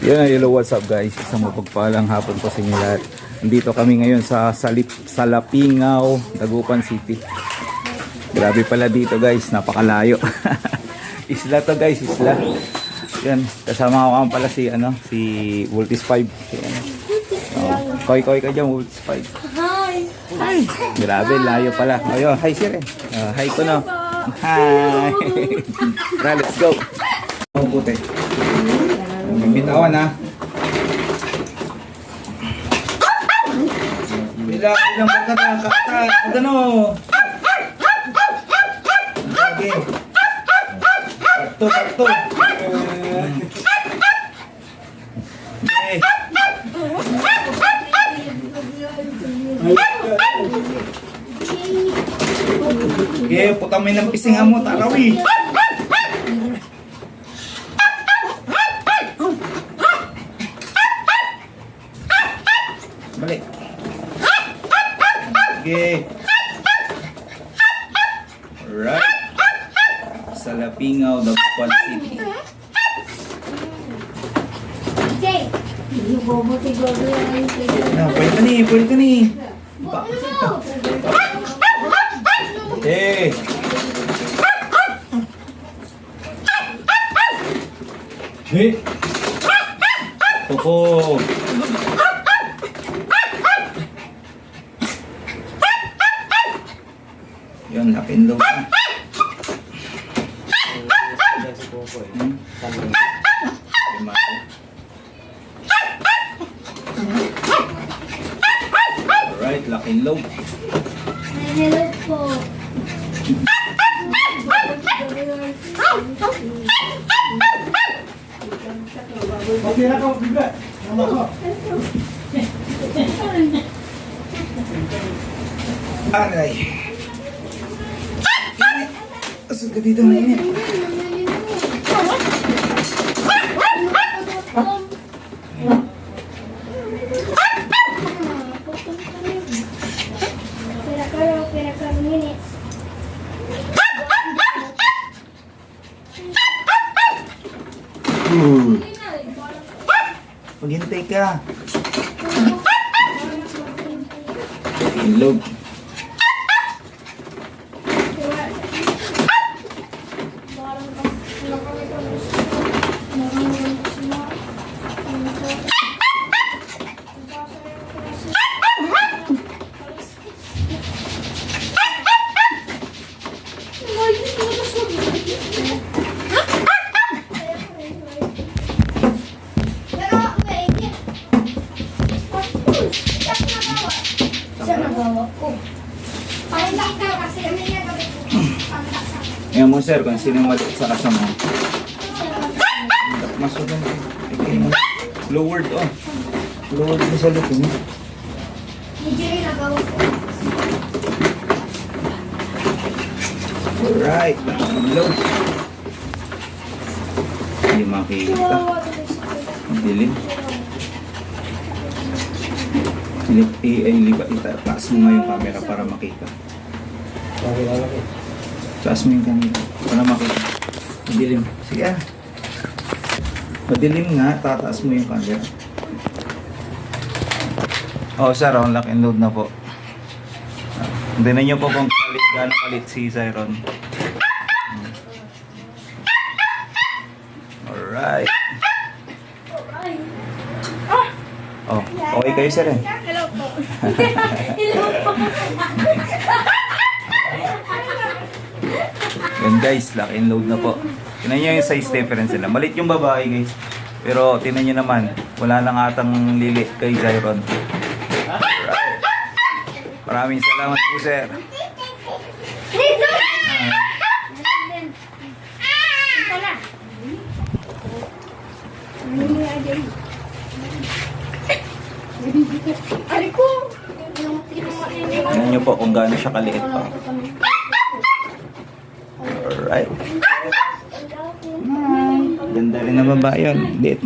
Yan, hello, what's up guys? Isang mapagpalang hapon po sa inyo lahat. Nandito kami ngayon sa Salapingao, Dagupan City. Grabe pala dito guys, napakalayo. Isla to guys, isla. Yan, kasama ko pala si Voltis 5. Koy ka dyan, Voltis 5. Hi! Hi! Grabe, layo pala. Ayun, hi sir eh. Hi ko no. Hi! Tara, let's go. Oh, puti. Bitawan ha. Bilang baka na kakta. Ano? Okay. Takto. Okay. Okay, putang may ng pisingan mo, tarawi. Balik. Okay. Alright. Salapingao, Dagupan City. Jay! Na, pwede ka ni. Hey. Hey. Toko. Yan, lapin daw ka. Alright, laking low. Hello po. Okay na ko, bigat. Ano ko? Aray. Asal ka dito ngayon? Minutes. Maghintay ka. Ilog. Ngayon mo sir, kung sino maliit sa kasama mo. Masuk na lowered oh. Lowered mo sa loob mo. Alright, low. Hindi makikita. Ang dilim. Taas mo nga yung camera para makita. Taas mo yung camera para makita. Madilim. Sige ah. Madilim nga, tataas mo yung camera. Oh sir, on lock and load na po. Hindi na nyo po kung gano'ng kalit si Zyron. Alright. Oh, okay kayo sir eh. Hello po. Hello po. Yan guys, lock and load na po. Tingnan nyo yung size difference nila. Malit yung babae guys. Pero tingnan nyo naman, wala lang atang lilit kay Zyron. Alright. Maraming salamat po sir. Tingnan nyo po kung gaano siya kaliit pa. Alright. Ganda rin na babae yun. Lit.